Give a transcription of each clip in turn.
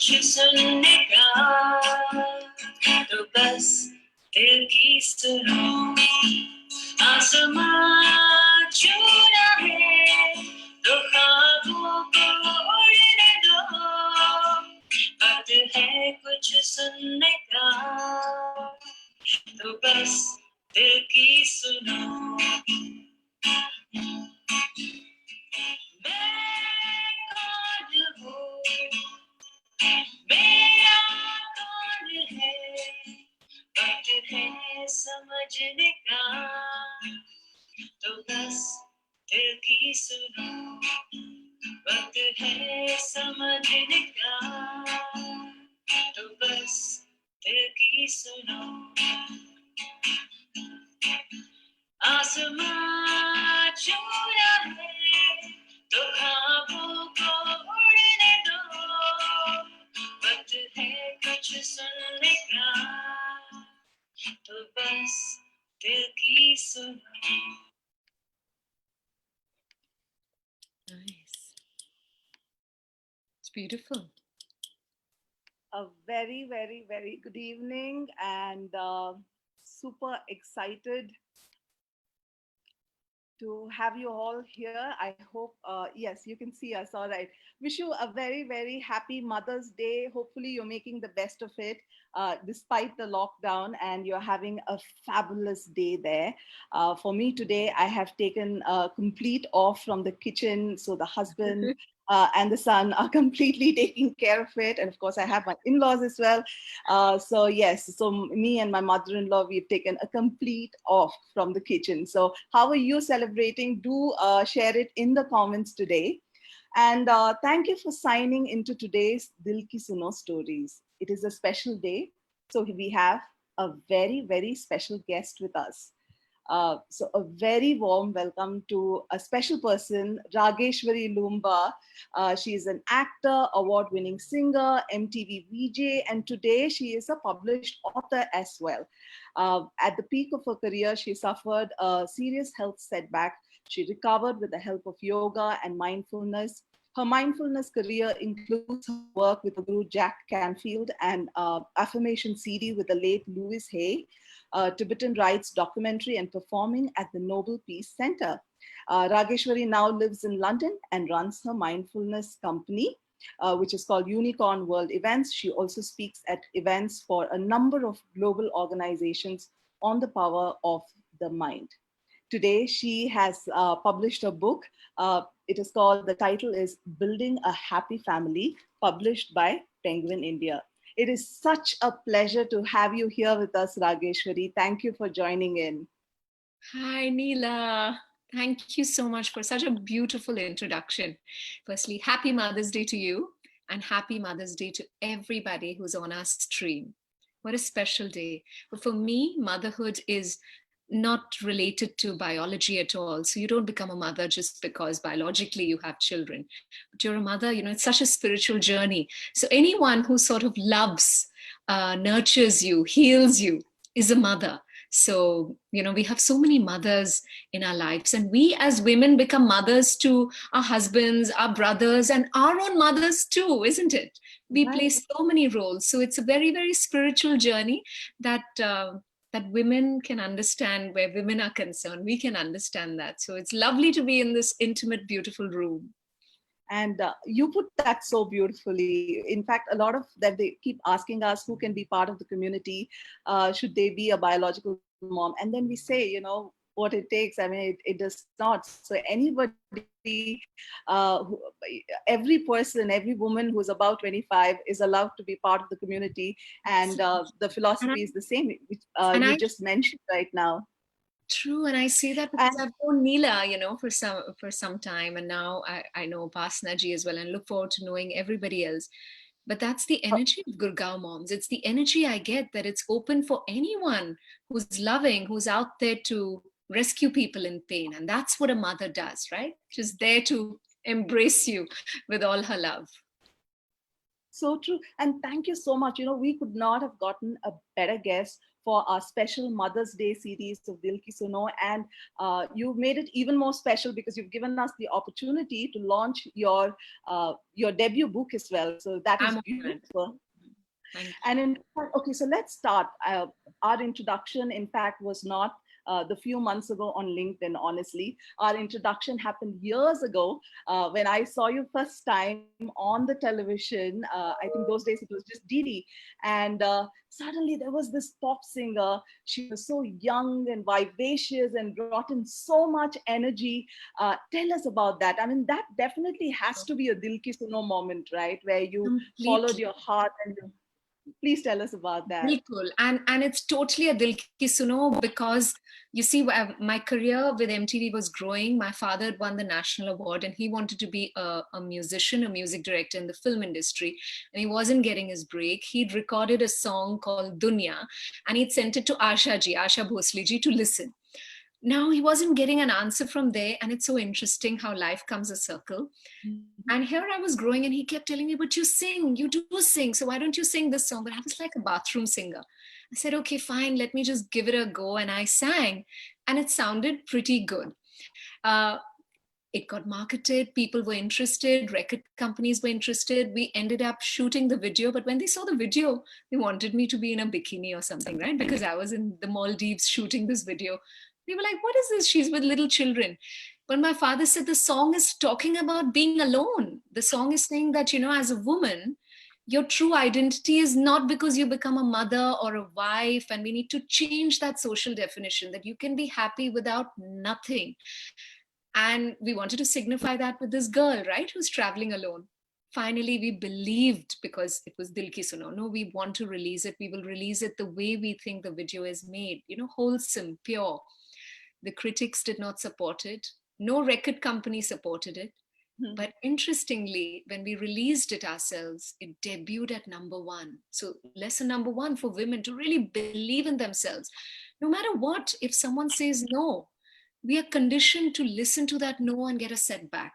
कुछ सुनने का, तो बस दिल की सुनो। आसमां छूना है तो ख्वाबों को उड़ने दो। बात है कुछ सुनने का, तो बस दिल की सुनो। मैं कौन हूँ, मेरा कौन है, वक्त है समझने का, तो बस दिल की सुनो। वक्त है समझने का, तो बस दिल की सुनो। आसमां छूना है तो ख्वाबों को उड़ने दो। वक्त है कुछ सुनने का, तो बस दिल की सुनो। Nice. It's beautiful. A very, very, very good evening and super excited to have you all here. I hope, yes, you can see us all right. Wish you a very, very happy Mother's Day. Hopefully, you're making the best of it despite the lockdown and you're having a fabulous day there. For me today, I have taken a complete off from the kitchen. So the husband, and the son are completely taking care of it. And of course, I have my in laws as well. So, yes, so me and my mother in law, we've taken a complete off from the kitchen. So, how are you celebrating? Do share it in the comments today. And thank you for signing into today's Dil Ki Suno Stories. It is a special day. So, we have a very, very special guest with us. So a very warm welcome to a special person, Rageshwari Lumba. She is an actor, award-winning singer, MTV VJ, and today she is a published author as well. At the peak of her career, she suffered a serious health setback. She recovered with the help of yoga and mindfulness. Her mindfulness career includes her work with the Guru Jack Canfield and affirmation CD with the late Louis Hay, Tibetan rights documentary, and performing at the Nobel Peace Center. Rageshwari now lives in London and runs her mindfulness company, which is called Unicorn World Events. She also speaks at events for a number of global organizations on the power of the mind. Today, she has published a book. It is called, the title is Building a Happy Family, published by Penguin India. It is such a pleasure to have you here with us, Rageshwari. Thank you for joining in. Hi, Neela. Thank you so much for such a beautiful introduction. Firstly, happy Mother's Day to you and happy Mother's Day to everybody who's on our stream. What a special day. But for me, motherhood is not related to biology at all. So you don't become a mother just because biologically you have children. But you're a mother, it's such a spiritual journey. So anyone who sort of loves, nurtures you, heals you, is a mother. So, we have so many mothers in our lives, and we as women become mothers to our husbands, our brothers, and our own mothers too, isn't it? We play Right. so many roles. So it's a very, very spiritual journey that women can understand where women are concerned. We can understand that. So it's lovely to be in this intimate, beautiful room. And you put that so beautifully. In fact, a lot of that they keep asking us who can be part of the community. Should they be a biological mom? And then we say, what it takes. I mean, it does not. So anybody, every person, every woman who's about 25 is allowed to be part of the community. And the philosophy And is I, the same, which and you I just mentioned right now. True, and I say that And because I've known Neela, for some time, and now I know Upasana ji as well, and look forward to knowing everybody else. But that's the energy of Gurgaon Moms. It's the energy I get, that it's open for anyone who's loving, who's out there to rescue people in pain, and that's what a mother does, right? She's there to embrace you with all her love. so true. And thank you so much. We could not have gotten a better guest for our special Mother's Day series of Dil Ki Suno. And you've made it even more special because you've given us the opportunity to launch your debut book as well. So that is I'm honored. beautiful. Thank you. And in fact, okay, so let's start. Our introduction, in fact, was not the few months ago on LinkedIn, honestly. Our introduction happened years ago when I saw you first time on the television. I think those days it was just Didi. And suddenly there was this pop singer. She was so young and vivacious and brought in so much energy. Tell us about that. I mean, that definitely has to be a Dil Ki Suno moment, right? Where you followed Completely. your heart and you please tell us about that. Bilkul. And it's totally a Dil Ki Suno because you see, my career with MTV was growing. My father had won the national award and he wanted to be a musician, a music director in the film industry. And he wasn't getting his break. He'd recorded a song called Dunya and he'd sent it to Asha Bhosle ji to listen. Now he wasn't getting an answer from there. And it's so interesting how life comes a circle. And here I was growing, and he kept telling me, "But you sing, you do sing. So why don't you sing this song?" But I was like a bathroom singer. I said, "Okay, fine, let me just give it a go." And I sang, and it sounded pretty good. Uh, it got marketed, people were interested, record companies were interested. We ended up shooting the video, but when they saw the video, they wanted me to be in a bikini or something, right? Because I was in the Maldives shooting this video. They were like, "What is this? She's with little children." But my father said the song is talking about being alone. The song is saying that, as a woman, your true identity is not because you become a mother or a wife, and we need to change that social definition that you can be happy without nothing. And we wanted to signify that with this girl, right, who's traveling alone. Finally, we believed, because it was Dil Ki Suno. No, we want to release it. We will release it the way we think the video is made, wholesome, pure. The critics did not support it. No record company supported it. But interestingly, when we released it ourselves, it debuted at #1. So, lesson #1 for women to really believe in themselves. No matter what, if someone says no, we are conditioned to listen to that no and get a setback.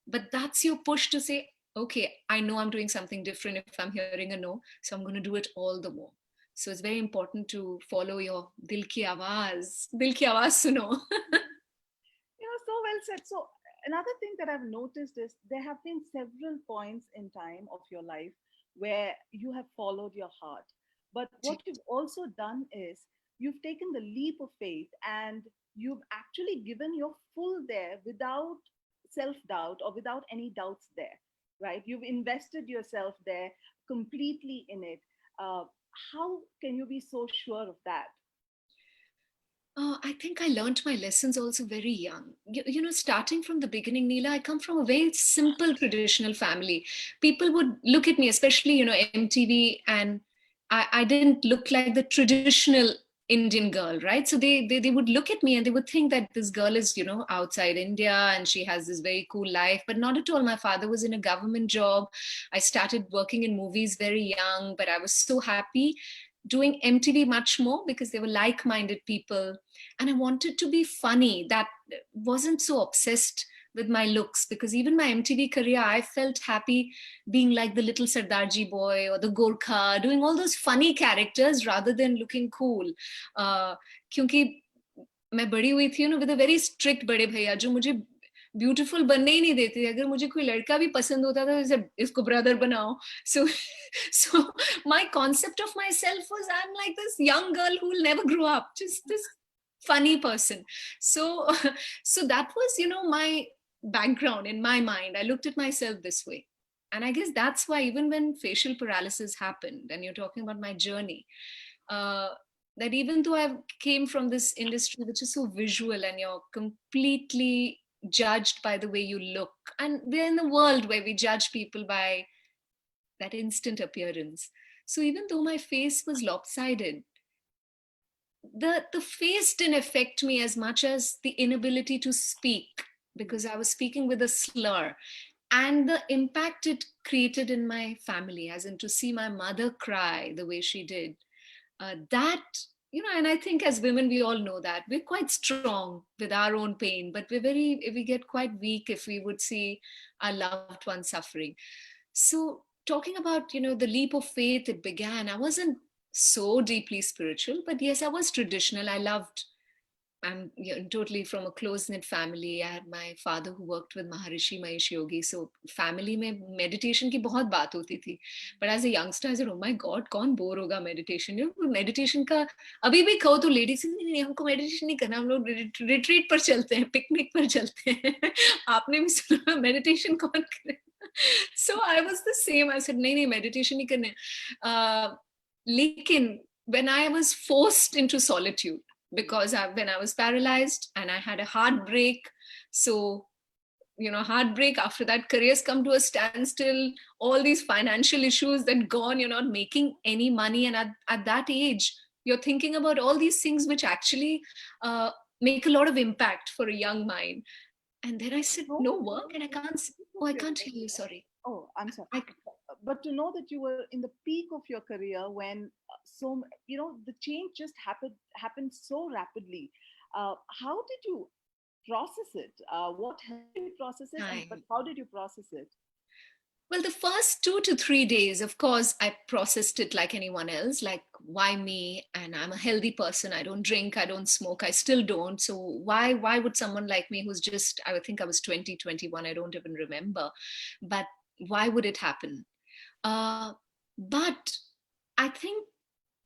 But that's your push to say, okay, I know I'm doing something different if I'm hearing a no, so I'm going to do it all the more. So it's very important to follow your dil ki awaaz suno. So well said. So another thing that I've noticed is there have been several points in time of your life where you have followed your heart. But what you've also done is you've taken the leap of faith and you've actually given your full there without self doubt or without any doubts there, right? You've invested yourself there completely in it. How can you be so sure of that? I think I learned my lessons also very young. Starting from the beginning, Neela, I come from a very simple traditional family. People would look at me, especially, MTV, and I didn't look like the traditional Indian girl, right? So they would look at me and they would think that this girl is, outside India and she has this very cool life, but not at all. My father was in a government job. I started working in movies very young, but I was so happy doing MTV much more because they were like-minded people. And I wanted to be funny. That wasn't so obsessed with my looks, because even my MTV career, I felt happy being like the little Sardarji boy or the Gorkha, doing all those funny characters rather than looking cool. क्योंकि मैं बड़ी हुई थी with a very strict बड़े भैया जो मुझे beautiful बनने ही नहीं देते थे. अगर मुझे कोई लड़का भी पसंद होता था जैसे इसको ब्रदर बनाओ. So my concept of myself was I'm like this young girl who will never grow up, just this funny person. So so that was my background. In my mind, I looked at myself this way. And I guess that's why even when facial paralysis happened, and you're talking about my journey, uh, that even though I came from this industry which is so visual and you're completely judged by the way you look, and we're in a world where we judge people by that instant appearance. So even though my face was lopsided, the face didn't affect me as much as the inability to speak, because I was speaking with a slur, and the impact it created in my family, as in to see my mother cry the way she did. That, and I think as women we all know that we're quite strong with our own pain, but we get quite weak if we would see our loved one suffering. So talking about the leap of faith, it began, I wasn't so deeply spiritual, but yes, I was traditional. I'm totally from a close-knit family. I had my father who worked with Maharishi Mahesh Yogi. So family में meditation की बहुत बात होती थी. But as a youngster, I said, oh my God, कौन bore होगा meditation? Meditation का अभी भी कहो तो ladies नहीं नहीं हमको meditation नहीं करना, हम लोग retreat पर चलते हैं, picnic पर चलते हैं. आपने भी सुना meditation कौन करे? So I was the same. I said नहीं नहीं meditation नहीं करने. लेकिन when I was forced into solitude, because when I was paralyzed and I had a heartbreak. So, heartbreak, after that, careers come to a standstill, all these financial issues that gone, you're not making any money. And at that age, you're thinking about all these things which actually make a lot of impact for a young mind. And then I said, no work, and I can't, I can't hear you, sorry. Oh, I'm sorry. But to know that you were in the peak of your career when the change just happened so rapidly. How did you process it? What helped you process it? But how did you process it? Well, the first 2 to 3 days, of course, I processed it like anyone else, like, why me? And I'm a healthy person. I don't drink, I don't smoke, I still don't. So why would someone like me who's just, I would think I was 20, 21, I don't even remember. But why would it happen? But I think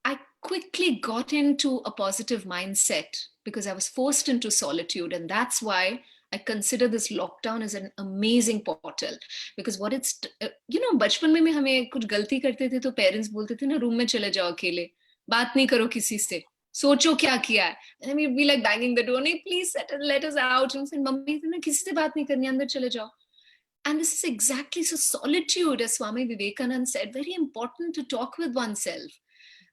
I quickly got into a positive mindset because I was forced into solitude. And that's why I consider this lockdown as an amazing portal. Because what it's, बचपन में हमें कुछ गलती करते थे तो parents बोलते थे ना रूम में चले जाओ अकेले, बात नहीं करो किसी से, सोचो क्या किया है. And we'd be like banging the door, नहीं please let us out. And mummy ना किसी से बात नहीं करनी, अंदर चले जाओ. And this is exactly, so solitude, as Swami Vivekanand said, very important to talk with oneself.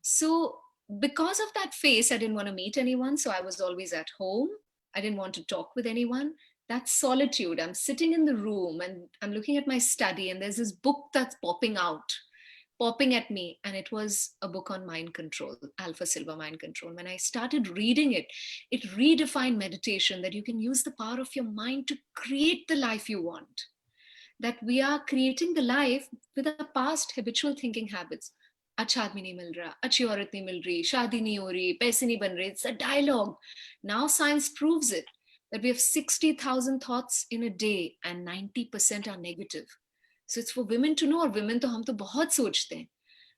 So because of that phase, I didn't want to meet anyone. So I was always at home. I didn't want to talk with anyone. That's solitude. I'm sitting in the room and I'm looking at my study and there's this book that's popping at me. And it was a book on mind control, Alpha Silva Mind Control. When I started reading it, it redefined meditation, that you can use the power of your mind to create the life you want. That we are creating the life with our past habitual thinking habits. अच्छा आदमी नहीं मिल रहा, अच्छी औरत नहीं मिल रही, शादी नहीं हो रही, पैसे नहीं बन रहे. It's a dialogue. Now science proves it, that we have 60,000 thoughts in a day and 90% are negative. So it's for women to know, और women तो हम तो बहुत सोचते हैं.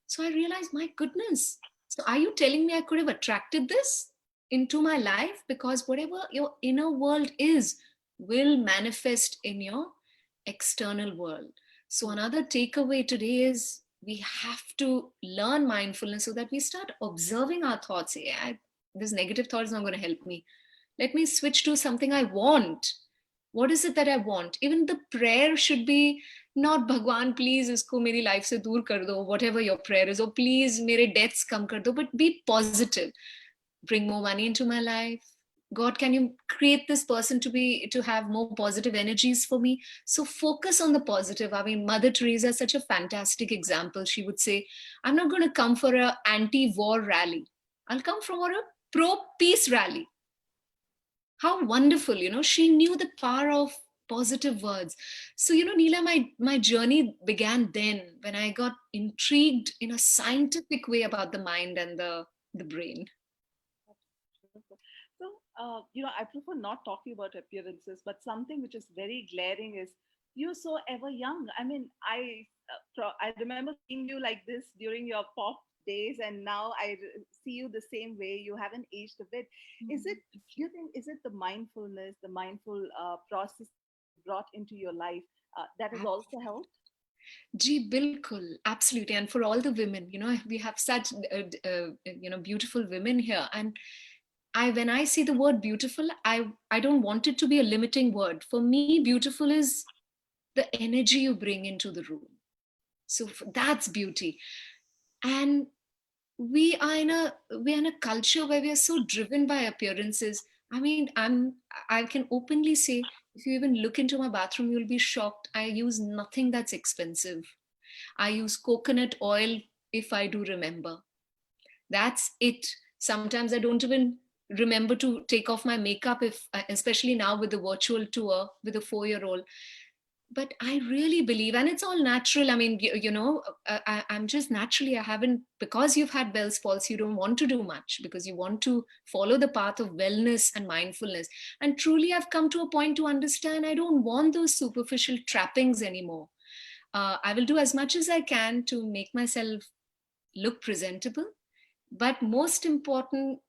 So I realized, my goodness, so are you telling me I could have attracted this into my life? Because whatever your inner world is will manifest in your external world. So another takeaway today is we have to learn mindfulness so that we start observing our thoughts. This negative thought is not going to help me. Let me switch to something I want. What is it that I want? Even the prayer should be not Bhagwan, please isko meri life se dur kar do, whatever your prayer is, or please mere debts kam kar do, but be positive. Bring more money into my life. God, can you create this person to have more positive energies for me? So focus on the positive. I mean, Mother Teresa is such a fantastic example. She would say, I'm not going to come for an anti-war rally. I'll come for a pro-peace rally. How wonderful, she knew the power of positive words. So, Neela, my journey began then when I got intrigued in a scientific way about the mind and the brain. So, I prefer not talking about appearances, but something which is very glaring is you're so ever young. I mean, I remember seeing you like this during your pop days, and now I see you the same way. You haven't aged a bit. Is it? Do you think is it the mindfulness, the mindful process brought into your life that has also helped? Ji, bilkul, absolutely. And for all the women, we have such, beautiful women here. And when I see the word beautiful, I don't want it to be a limiting word. For me, beautiful is the energy you bring into the room. So that's beauty. And we are in a culture where we are so driven by appearances. I mean, I can openly say, if you even look into my bathroom, you'll be shocked. I use nothing that's expensive. I use coconut oil if I do remember. That's it. Sometimes I don't even remember to take off my makeup, especially now with the virtual tour with a 4-year-old. But I really believe, and it's all natural. I mean, I'm just naturally, I haven't, because you've had Bell's palsy, you don't want to do much because you want to follow the path of wellness and mindfulness. And truly, I've come to a point to understand I don't want those superficial trappings anymore. I will do as much as I can to make myself look presentable. But most important,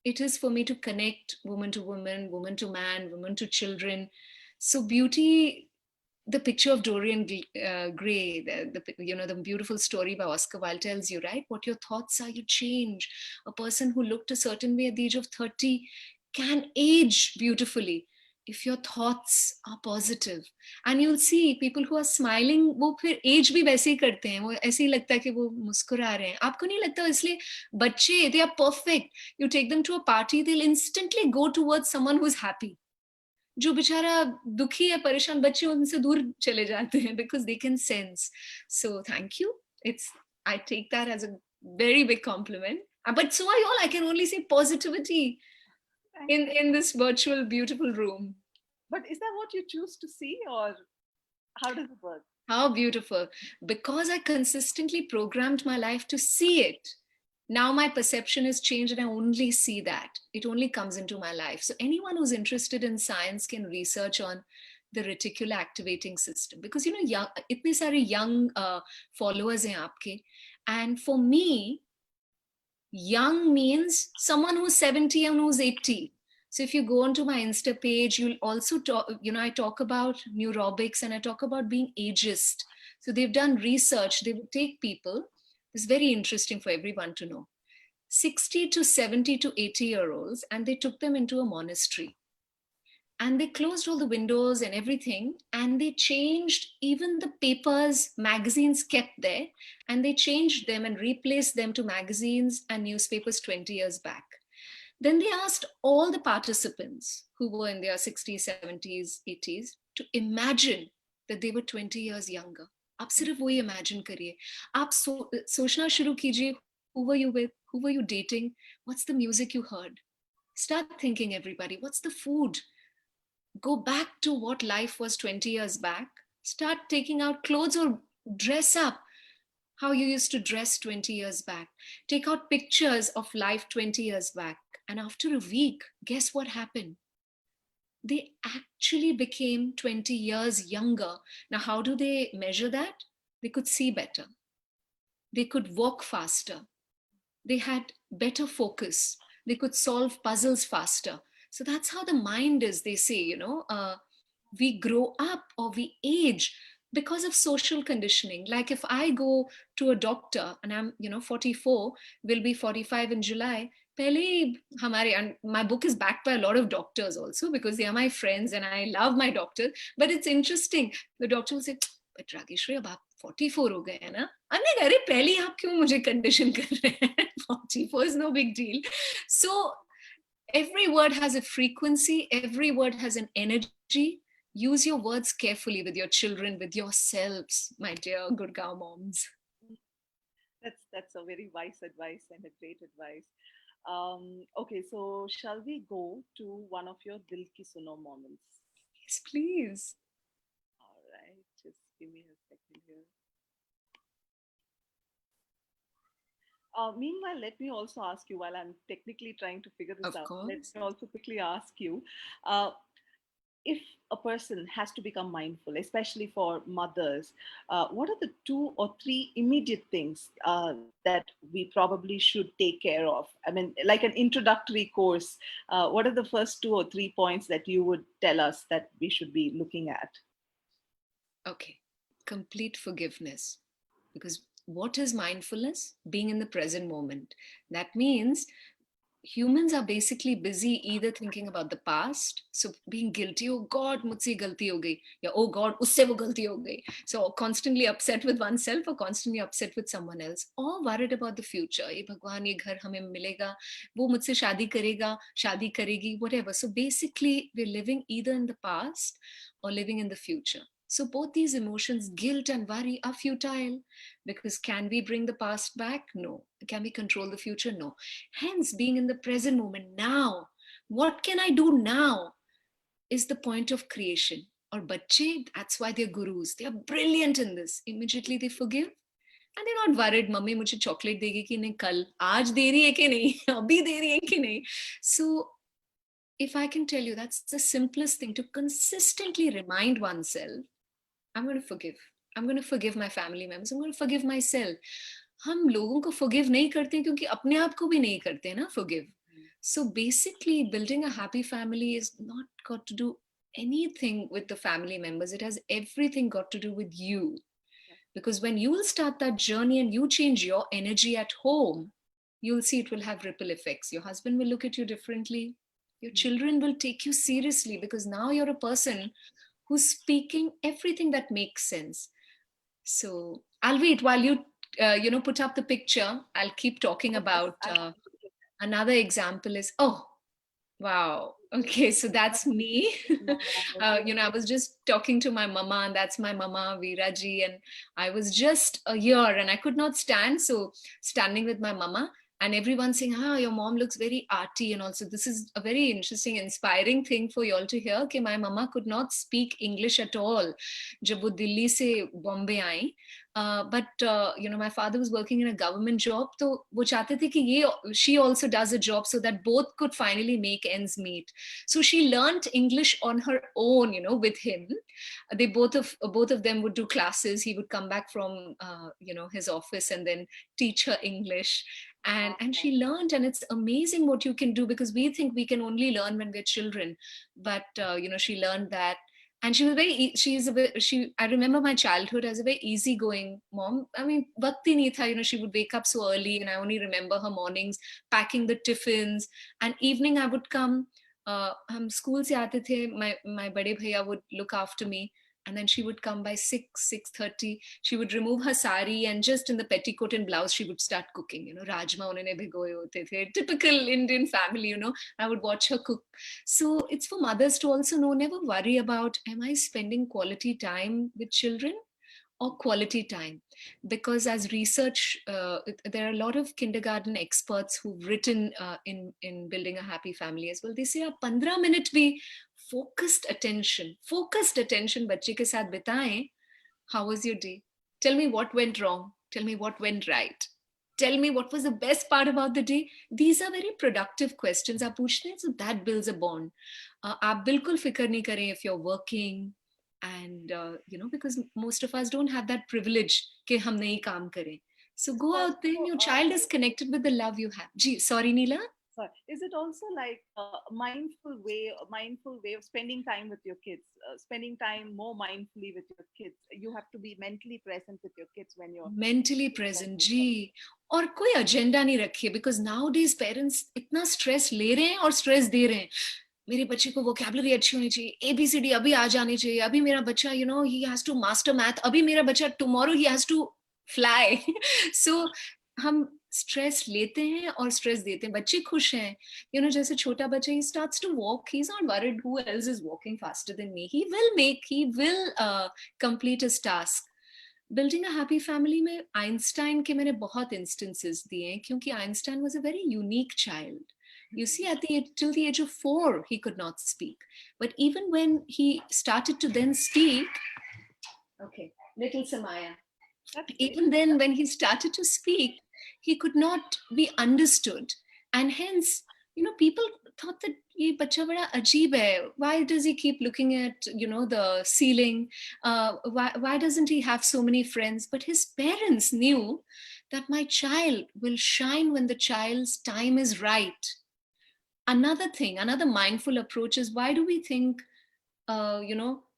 it is for me to connect woman to woman, woman to man, woman to children. So beauty, the picture of Dorian Gray, the beautiful story by Oscar Wilde tells you, right? What your thoughts are, you change. A person who looked a certain way at the age of 30 can age beautifully if your thoughts are positive. And you'll see people who are smiling, वो फिर age भी वैसे ही करते हैं, वो ऐसे ही लगता है कि वो मुस्कुरा रहे हैं. आपको नहीं लगता? इसलिए बच्चे, they are perfect. You take them to a party, they'll instantly go towards someone who's happy. जो बेचारा दुखी है, परेशान, बच्चे उनसे दूर चले जाते हैं because they can sense. So thank you. I take that as a very big compliment. But so are you all. I can only say positivity in this virtual beautiful room. But is that what you choose to see, or how does it work? How beautiful. Because I consistently programmed my life to see it. Now my perception has changed and I only see that. It only comes into my life. So anyone who's interested in science can research on the reticular activating system, because young, itne sare young followers hain aapke, and for me young means someone who's 70 and who's 80. So if you go onto my Insta page, you'll also talk, I talk about neurobics and I talk about being ageist. So they've done research. They would take people, it's very interesting for everyone to know, 60 to 70 to 80-year-olds, and they took them into a monastery. And they closed all the windows and everything, and they changed even the papers, magazines kept there, and they changed them and replaced them to magazines and newspapers 20 years back. Then they asked all the participants who were in their 60s, 70s, 80s to imagine that they were 20 years younger. आप सिर्फ वही imagine करिए. आप सोचना शुरू कीजिए, who were you with? Who were you dating? What's the music you heard? Start thinking, everybody, what's the food? Go back to what life was 20 years back. Start taking out clothes or dress up how you used to dress 20 years back. Take out pictures of life 20 years back. And after a week, guess what happened? They actually became 20 years younger. Now, how do they measure that? They could see better. They could walk faster. They had better focus. They could solve puzzles faster. So that's how the mind is, they say, we grow up or we age because of social conditioning. Like if I go to a doctor and I'm 44, will be 45 in July. And my book is backed by a lot of doctors also because they are my friends and I love my doctors. But it's interesting. The doctor will say, but Rageshri, ab aap 44 हो गए हैं ना. अरे अरे पहले आप क्यों मुझे कंडीशन कर रहे हैं? 44 is no big deal. So every word has a frequency, every word has an energy. Use your words carefully with your children, with yourselves, my dear Gurgaon moms. That's a very wise advice and a great advice. Okay, so shall we go to one of your Dil Ki Suno moments? Yes, please. All right, just give me a second here. Meanwhile, let me also ask you, while I'm technically trying to figure this out, let me also quickly ask you, if a person has to become mindful, especially for mothers, what are the 2 or 3 immediate things that we probably should take care of? I mean, like an introductory course, what are the first 2 or 3 points that you would tell us that we should be looking at? Okay, complete forgiveness. Because what is mindfulness? Being in the present moment. That means humans are basically busy either thinking about the past, so being guilty, oh God, mujhse galti ho gayi, ya oh God, usse wo galti ho gayi. So constantly upset with oneself or constantly upset with someone else, or worried about the future. Ye Bhagwan, ye ghar hame milega, wo mujhse shadi karega, shadi karegi, whatever. So basically, we're living either in the past or living in the future. So both these emotions, guilt and worry, are futile because can we bring the past back? No. Can we control the future? No. Hence, being in the present moment now, what can I do now is the point of creation. और बच्चे, that's why they're gurus, they are brilliant in this. Immediately they forgive and they're not worried mummy मुझे chocolate देगी कि नहीं, कल आज दे रही है कि नहीं, अभी दे रही है कि नहीं. So if I can tell you, that's the simplest thing, to consistently remind oneself, I'm going to forgive. I'm going to forgive my family members. I'm going to forgive myself. हम लोगों को forgive नहीं करते क्योंकि अपने आप को भी नहीं करते ना forgive. So basically, building a happy family is not got to do anything with the family members. It has everything got to do with you. Because when you will start that journey and you change your energy at home, you'll see it will have ripple effects. Your husband will look at you differently. Your children will take you seriously because now you're a person who's speaking everything that makes sense. So I'll wait while you, put up the picture. I'll keep talking about another example is, oh, wow. Okay, so that's me. I was just talking to my mama, and that's my mama, Veeraji, and I was just here and I could not stand. So standing with my mama and everyone saying, your mom looks very arty. And also this is a very interesting, inspiring thing for you all to hear. Okay, my mama could not speak English at all. जब वो दिल्ली से बॉम्बे आई, but my father was working in a government job, तो वो चाहते थे कि she also does a job so that both could finally make ends meet. So she learned English on her own, with him. They both of them would do classes. He would come back from his office and then teach her English. And she learned, and it's amazing what you can do, because we think we can only learn when we're children, but she learned that. And she was I remember my childhood as a very easygoing mom. I mean, waqt hi nahi tha, she would wake up so early, and I only remember her mornings packing the tiffins, and evening I would come. हम school से आते थे, my बड़े भैया would look after me, and then she would come by 6:30. She would remove her sari, and just in the petticoat and blouse she would start cooking. Rajma उन्होंने भिगोए होते थे. Typical Indian family. I would watch her cook. So it's for mothers to also know, never worry about, am I spending quality time with children or quality time? Because as research, there are a lot of kindergarten experts who've written in building a happy family as well. They say 15 minute bhi focused attention बच्चे के साथ बिताएं. How was your day? Tell me what went wrong. Tell me what went right. Tell me what was the best part about the day. These are very productive questions आप पूछते हैं, so that builds a bond. आप बिल्कुल फिक्र नहीं करें if you're working, and because most of us don't have that privilege कि हम नहीं काम करें. So go out there, and your child is connected with the love you have. Gee, sorry, Neela. Sorry. Is it also like a mindful way of spending time with your kids, spending time more mindfully with your kids? You have to be mentally present with your kids when you're mentally present. जी, और कोई agenda नहीं रखिए, because nowadays parents इतना stress ले रहे हैं और stress दे रहे हैं. मेरे बच्चे को वोकैबुलरी अच्छी होनी चाहिए, ABCD अभी आ जानी चाहिए, अभी मेरा बच्चा he has to master math, अभी मेरा बच्चा tomorrow he has to fly. So हम स्ट्रेस लेते हैं और स्ट्रेस देते हैं. बच्चे खुश हैं, जैसे छोटा बच्चा, he starts to walk, he's not worried who else is walking faster than me. He will complete his task. Building a happy family में आइंस्टाइन के मैंने बहुत instances दिए हैं, क्योंकि Einstein was a very unique child. You see, till the age of 4, he could not speak. But even when he started to then speak, okay, little Samaya, even then when he started to speak, he could not be understood. And hence, people thought that ye bacha bada ajeeb hai. Why does he keep looking at, the ceiling? Why doesn't he have so many friends? But his parents knew that my child will shine when the child's time is right. Another mindful approach is, why do we think,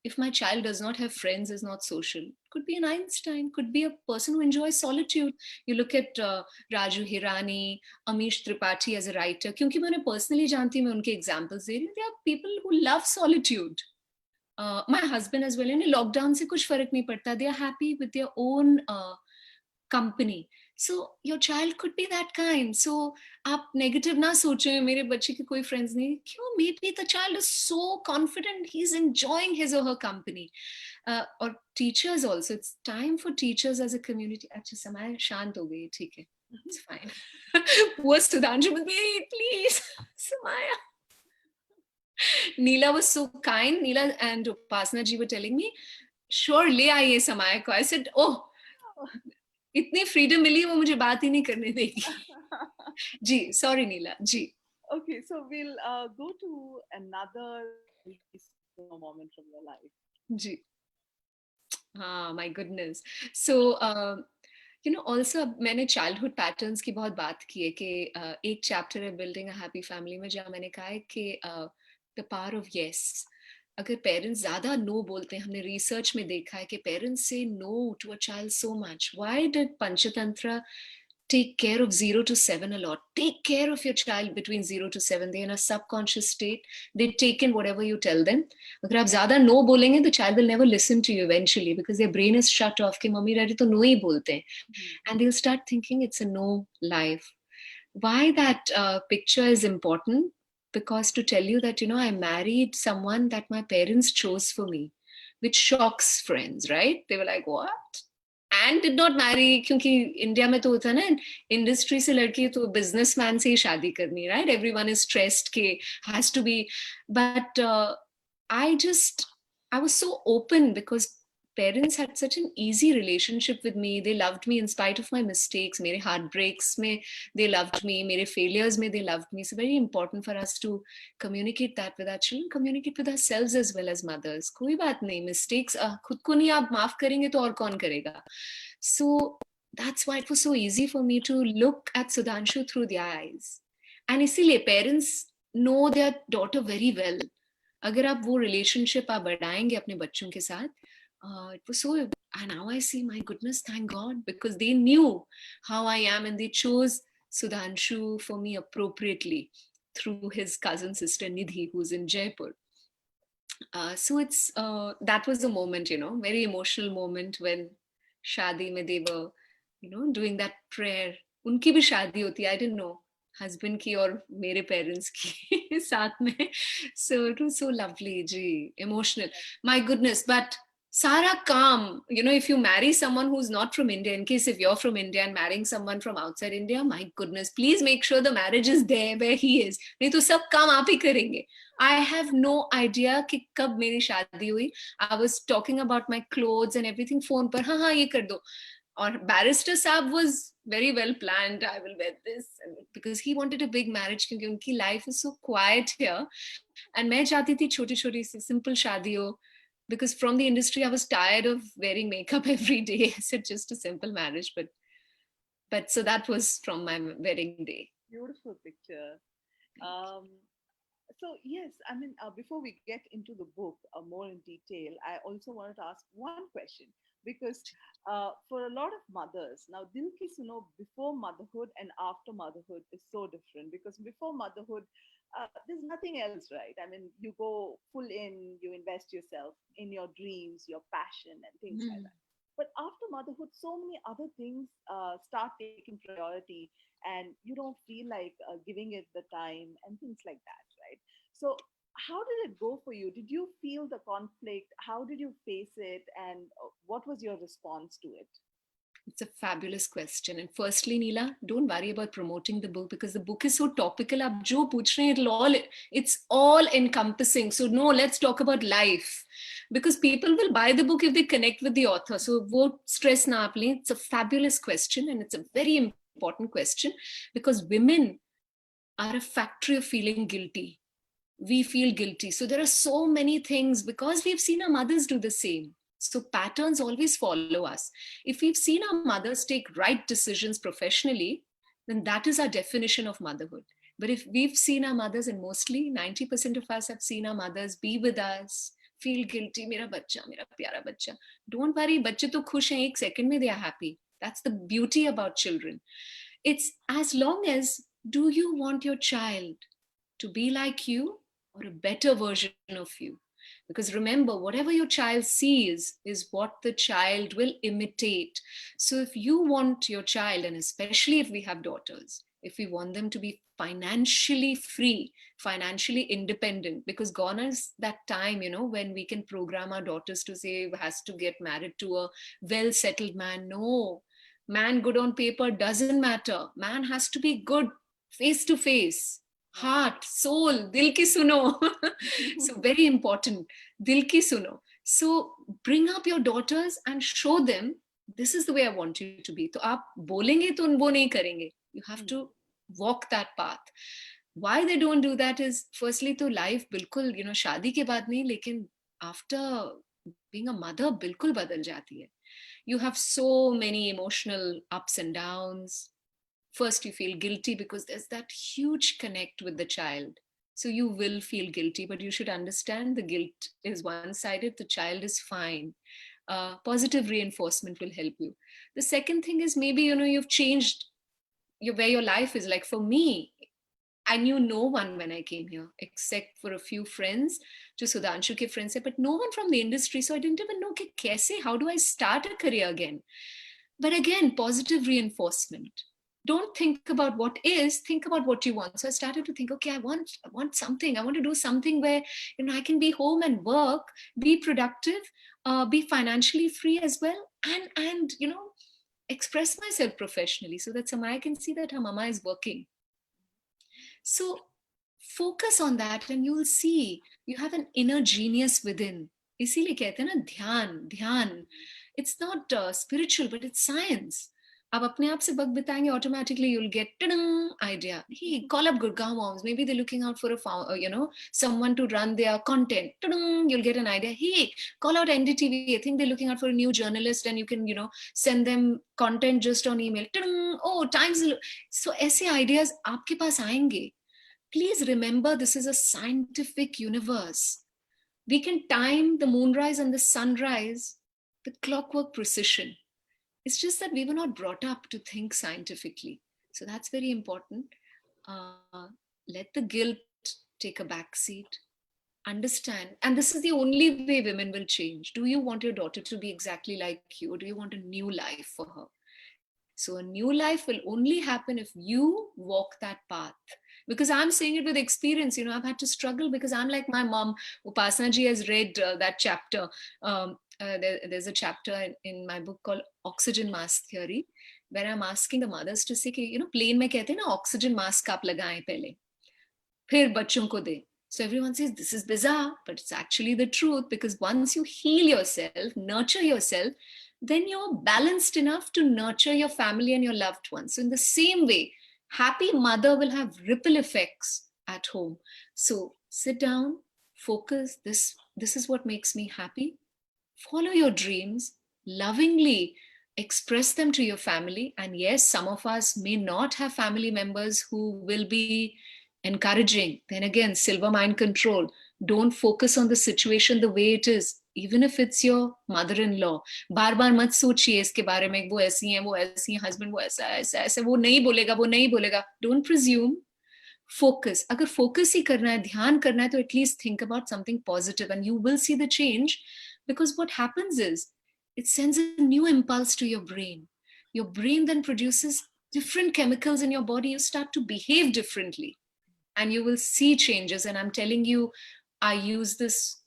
if my child does not have friends, is not social? Could be an Einstein, could be a person who enjoys solitude. You look at Raju Hirani, Amish Tripathi as a writer, क्योंकि मैं उन्हें personally जानती हूँ, मैं उनके examples दे रही हूँ. They are people who love solitude. My husband as well, इन्हें lockdown से कुछ फर्क नहीं पड़ता. They are happy with their own company. So your child could be that kind. So आप negative ना सोचें, मेरे बच्चे के कोई friends नहीं. क्यों? Maybe the child is so confident, he's enjoying his or her company. Or teachers also. It's time for teachers as a community. अच्छा, समय शांत हो गई, ठीक है. It's fine. Poor Sudhanshu, please, Samaya. Neela was so kind. Neela and Upasana ji were telling me, sure, ले आइए समाया को. I said, oh, इतनी freedom मिली वो मुझे बात ही नहीं करने देगी. जी, sorry Neela. Ji. Okay, so we'll go to another moment from your life. जी. हाँ, my goodness. So, you know, also अब मैंने childhood patterns की बहुत बात की है कि एक chapter है building a happy family में जहाँ मैंने कहा है कि the power of yes. अगर parents ज़्यादा no बोलते हैं, हमने research में देखा है कि parents say no to a child so much. Why did Panchatantra take care of 0 to 7 a lot? Take care of your child between 0 to 7. They're in a subconscious state. They take in whatever you tell them. अगर आप ज़्यादा no बोलेंगे, the child will never listen to you eventually because their brain is shut off कि mummy daddy तो no ही बोलते हैं. And they'll start thinking it's a no life. Why that picture is important? Because to tell you that, you know, I married someone that my parents chose for me, which shocks friends, right? They were like, what? And did not marry क्योंकि India में तो होता है ना industry से लड़की तो businessman से ही शादी करनी, right? Everyone is stressed के has to be, but I was so open because parents had such an easy relationship with me. They loved me in spite of my mistakes. मेरे heartbreaks में they loved me. मेरे failures में they loved me. It's very important for us to communicate that with our children, communicate with ourselves as well as mothers. कोई बात नहीं, mistakes खुद को नहीं आप माफ करेंगे तो और कौन करेगा? So that's why it was so easy for me to look at Sudhanshu through their eyes. And इसीलिए parents know their daughter very well. अगर आप वो relationship आप बढ़ाएंगे अपने बच्चों के साथ, it was so, and now I see, my goodness, thank God, because they knew how I am and they chose Sudhanshu for me appropriately through his cousin sister Nidhi, who's in Jaipur. So it's that was a moment, you know, very emotional moment when Shadi mein they were, you know, doing that prayer. Unki bhi shadi hoti, I didn't know. Husband ki aur mere parents ki saath mein. So it was so lovely, ji, emotional. My goodness, but Sara Kam, you know, if you marry someone who's not from India, in case if you're from India and marrying someone from outside India, my goodness, please make sure the marriage is there where he is. नहीं तो सब काम आप ही करेंगे. I have no idea कि कब मेरी शादी हुई. I was talking about my clothes and everything phone पर, हाँ हाँ ये कर दो. और barrister साहब was very well planned. I will wear this, because he wanted a big marriage क्योंकि उनकी life is so quiet here. And मैं चाहती थी छोटी छोटी सी simple शादी हो. Because from the industry, I was tired of wearing makeup every day. I said just a simple marriage, but so that was from my wedding day. Beautiful picture. So yes, I mean, before we get into the book more in detail, I also wanted to ask one question because for a lot of mothers now, Dil Ki Suno before motherhood and after motherhood is so different because before motherhood, there's nothing else, right? I mean, you go full in, you invest yourself in your dreams, your passion, and things like that. But after motherhood, so many other things start taking priority, and you don't feel like giving it the time and things like that, right? So, how did it go for you? Did you feel the conflict? How did you face it? And what was your response to it? It's a fabulous question. And firstly, Neela, don't worry about promoting the book because the book is so topical. Ab jo puch rahe hain, it's all encompassing. So no, let's talk about life. Because people will buy the book if they connect with the author. So wo stress na aap lein. It's a fabulous question and it's a very important question because women are a factory of feeling guilty. We feel guilty. So there are so many things because we've seen our mothers do the same. So patterns always follow us. If we've seen our mothers take right decisions professionally, then that is our definition of motherhood. But if we've seen our mothers, and mostly 90% of us have seen our mothers be with us, feel guilty, mera pyara bachcha. Don't worry, bachche to khush hain, ek second mein they are happy. That's the beauty about children. It's as long as, do you want your child to be like you or a better version of you? Because remember, whatever your child sees is what the child will imitate. So if you want your child, and especially if we have daughters, if we want them to be financially free, financially independent, because gone is that time, you know, when we can program our daughters to say has to get married to a well-settled man. No, man good on paper doesn't matter. Man has to be good face to face. heart, soul, dil ki suno. So very important, dil ki suno. So bring up your daughters and show them this is the way I want you to be. तो आप बोलेंगे तो वो नहीं करेंगे. You have to walk that path. Why they don't do that is firstly तो life बिल्कुल शादी के बाद नहीं, लेकिन after being a mother बिल्कुल बदल जाती है. You have so many emotional ups and downs. First you feel guilty because there's that huge connect with the child, so you will feel guilty, but you should understand the guilt is one-sided. The child is fine. Positive reinforcement will help you. The second thing is maybe you've changed where your life is. Like for me, I knew no one when I came here except for a few friends, जो सुधांशु के friends है, but no one from the industry, so I didn't even know कि कैसे, how do I start a career again. But again, positive reinforcement. Don't think about what is, think about what you want. So I started to think, okay, I want something. I want to do something where I can be home and work, be productive, be financially free as well, and express myself professionally so that Samaya can see that her mama is working. So focus on that and you'll see you have an inner genius within. इसीलिए कहते हैं ना ध्यान. It's not spiritual, but it's science. आप अपने आप से वक्त बिताएंगे, automatically you'll get idea. Hey, call up Gurgaon moms. Maybe they're looking out for someone to run their content. You'll get an idea. Hey, call out NDTV. I think they're looking out for a new journalist, and you can send them content just on email. Oh, times. So ऐसे ideas आपके पास आएंगे. Please remember, this is a scientific universe. We can time the moonrise and the sunrise with clockwork precision. It's just that we were not brought up to think scientifically. So that's very important. Let the guilt take a back seat. Understand. And this is the only way women will change. Do you want your daughter to be exactly like you, or do you want a new life for her? So a new life will only happen if you walk that path. Because I'm saying it with experience, I've had to struggle because I'm like my mom. Upasana ji has read that chapter. There's a chapter in my book called Oxygen Mask Theory, where I'm asking the mothers to say, plane mein kehte hain na, oxygen mask aap lagaएं pehle, फिर बच्चों को दें. So everyone says this is bizarre, but it's actually the truth, because once you heal yourself, nurture yourself, then you're balanced enough to nurture your family and your loved ones. So in the same way, happy mother will have ripple effects at home. So sit down, focus. This is what makes me happy. Follow your dreams, lovingly express them to your family. And yes, some of us may not have family members who will be encouraging. Then again, silver mind control. Don't focus on the situation the way it is, even if it's your mother-in-law. बार बार मत सोचिए इसके बारे में, वो ऐसी हैं, husband वो ऐसा, वो नहीं बोलेगा. Don't presume. Focus. अगर focus ही करना है, ध्यान करना है, तो at least think about something positive and you will see the change. Because what happens is, it sends a new impulse to your brain. Your brain then produces different chemicals in your body. You start to behave differently and you will see changes. And I'm telling you, I use this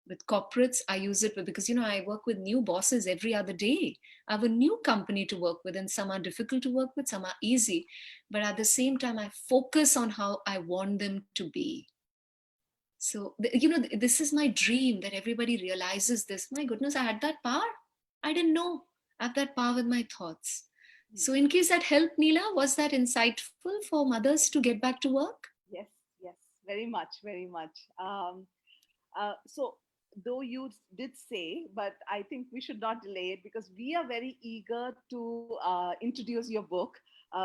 with corporates. I use it because, I work with new bosses every other day. I have a new company to work with, and some are difficult to work with, some are easy. But at the same time, I focus on how I want them to be. So, this is my dream, that everybody realizes this. My goodness, I had that power. I didn't know. I have that power with my thoughts. So in case that helped, Neela, was that insightful for mothers to get back to work? Yes, very much. So though you did say, but I think we should not delay it, because we are very eager to introduce your book,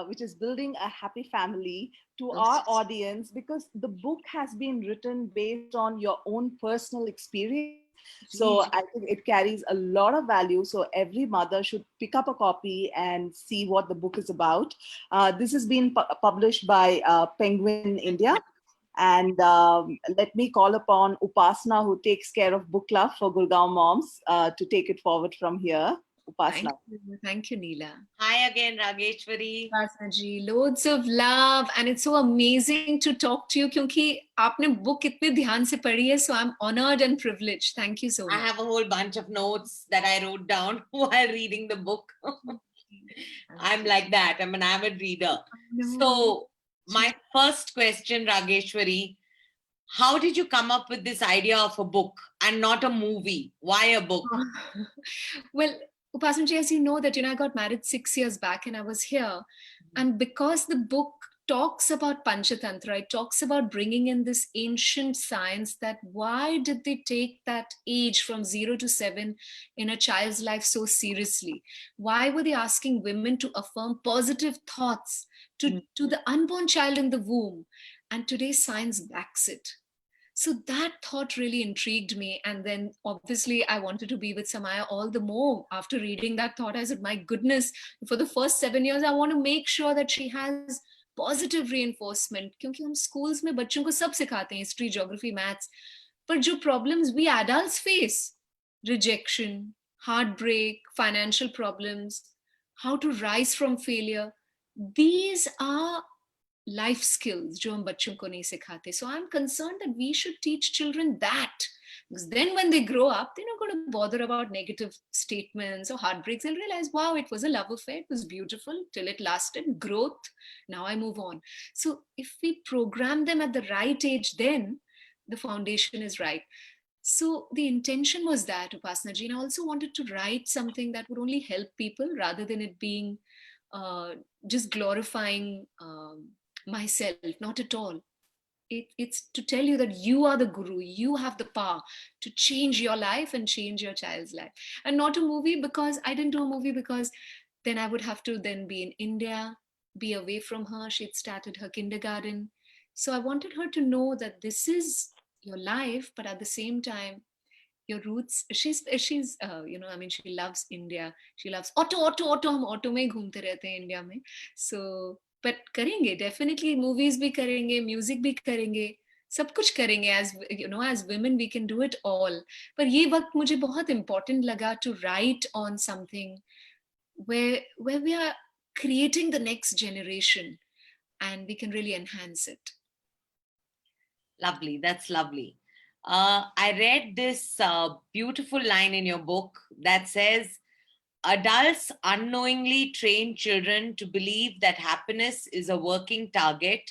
which is Building a Happy Family, to our audience, because the book has been written based on your own personal experience. So I think it carries a lot of value. So every mother should pick up a copy and see what the book is about. This has been published by Penguin India. And let me call upon Upasana, who takes care of book club for Gurgaon moms, to take it forward from here. Upasana. Thank you, Neela. Hi again, Rageshwari. Upasana ji, loads of love, and it's so amazing to talk to you, क्योंकि आपने book इतने ध्यान से पढ़ी है, so I'm honored and privileged. Thank you so much. I have a whole bunch of notes that I wrote down while reading the book. I'm like that. I'm an avid reader. So my first question, Rageshwari, how did you come up with this idea of a book and not a movie? Why a book? Well, Upasanaji, as you know that, I got married 6 years back and I was here. And because the book talks about Panchatantra, it talks about bringing in this ancient science, that why did they take that age from 0 to 7 in a child's life so seriously? Why were they asking women to affirm positive thoughts to the unborn child in the womb? And today science backs it. So that thought really intrigued me. And then obviously I wanted to be with Samaya all the more. After reading that thought, I said, my goodness, for the first 7 years, I want to make sure that she has positive reinforcement. क्योंकि हम schools में बच्चों को सब सिखाते हैं, history, geography, maths. पर जो problems we adults face, rejection, heartbreak, financial problems, how to rise from failure, these are life skills जो हम बच्चों को नहीं सिखाते. So I'm concerned that we should teach children that, because then when they grow up, they're not going to bother about negative statements or heartbreaks. They'll realize, wow, it was a love affair, it was beautiful till it lasted, growth, now I move on. So if we program them at the right age, then the foundation is right. So the intention was that, Upasanaji, and I also wanted to write something that would only help people rather than it being just glorifying myself, not at all. It's to tell you that you are the guru, you have the power to change your life and change your child's life. And not a movie, because I didn't do a movie because then I would have to then be in India, be away from her. She'd started her kindergarten. So I wanted her to know that this is your life, but at the same time, your roots. She's I mean, she loves India. She loves auto. हम auto में घूमते रहते हैं India में. So but करेंगे, definitely movies भी करेंगे, music भी करेंगे, सब कुछ करेंगे. As women we can do it all. पर ये वक्त मुझे बहुत important लगा to write on something where we are creating the next generation and we can really enhance it. Lovely, that's lovely. I read this beautiful line in your book that says, adults unknowingly train children to believe that happiness is a working target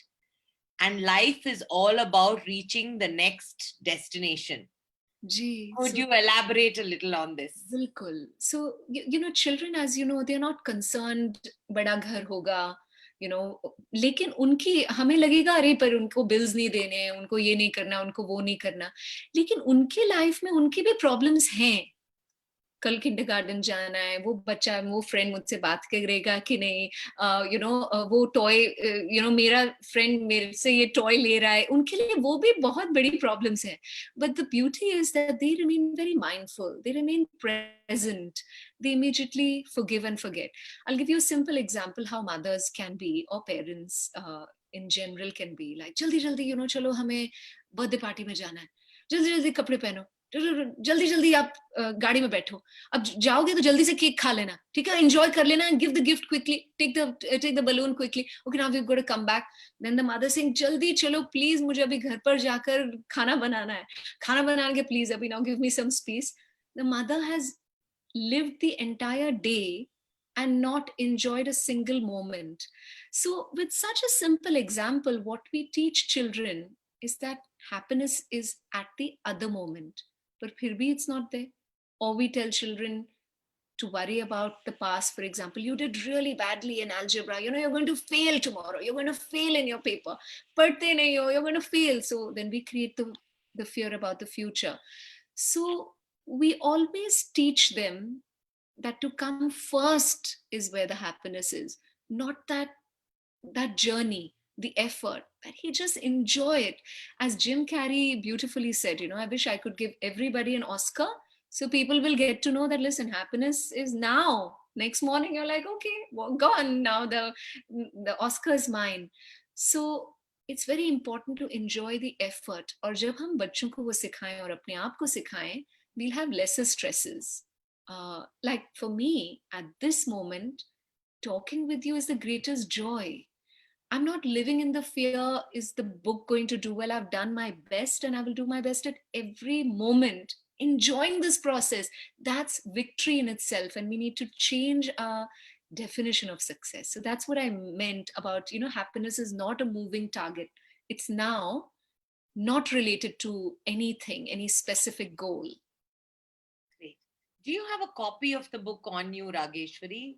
and life is all about reaching the next destination. Could you elaborate a little on this? Bilkul. So, children, as you know, they're not concerned, bada ghar hoga, लेकिन उनकी हमें लगेगा अरे पर उनको bills नहीं देने, उनको ये नहीं करना, उनको वो नहीं करना, लेकिन उनके लाइफ में उनकी भी प्रॉब्लम्स हैं. कल किंडरगार्टन जाना है, वो बच्चा, वो फ्रेंड मुझसे बात करेगा कि नहीं, वो टॉय, मेरा फ्रेंड मेरे से ये टॉय ले रहा है, उनके लिए वो भी बहुत बड़ी प्रॉब्लम्स है. But the beauty is that they remain very mindful, they remain present, they immediately forgive and forget. I'll give you a simple example how mothers can be, or parents in general can be. Like, jaldi jaldi, chalo hame birthday party में जाना है, जल्दी जल्दी कपड़े पहनो, जल्दी जल्दी आप गाड़ी में बैठो, अब जाओगे तो जल्दी से केक खा लेना, ठीक है, एंजॉय कर लेना, give the gift quickly, take the balloon quickly, okay, now we've got to come back. Then the mother saying, जल्दी चलो please, मुझे अभी घर पर जाकर खाना बनाना है, खाना बना के please अभी, now give me some space. The mother has lived the entire day and not enjoyed a single moment. So with such a simple example, what we teach children is that happiness is at the other moment, but phir bhi it's not there. Or we tell children to worry about the past. For example, you did really badly in algebra, you're going to fail tomorrow, you're going to fail in your paper, padhte nahi ho, you're going to fail. So then we create the fear about the future. So we always teach them that to come first is where the happiness is, not that journey, the effort, that he just enjoy it. As Jim Carrey beautifully said, I wish I could give everybody an Oscar so people will get to know that, listen, happiness is now. Next morning you're like, okay, well, gone now, the Oscar is mine. So it's very important to enjoy the effort. और जब हम बच्चों को वो सिखाएं और अपने आप को सिखाएं, we'll have lesser stresses. Like for me, at this moment, talking with you is the greatest joy. I'm not living in the fear, is the book going to do well? I've done my best and I will do my best at every moment. Enjoying this process, that's victory in itself. And we need to change our definition of success. So that's what I meant about, happiness is not a moving target. It's now not related to anything, any specific goal. Great. Do you have a copy of the book on you, Rageshwari?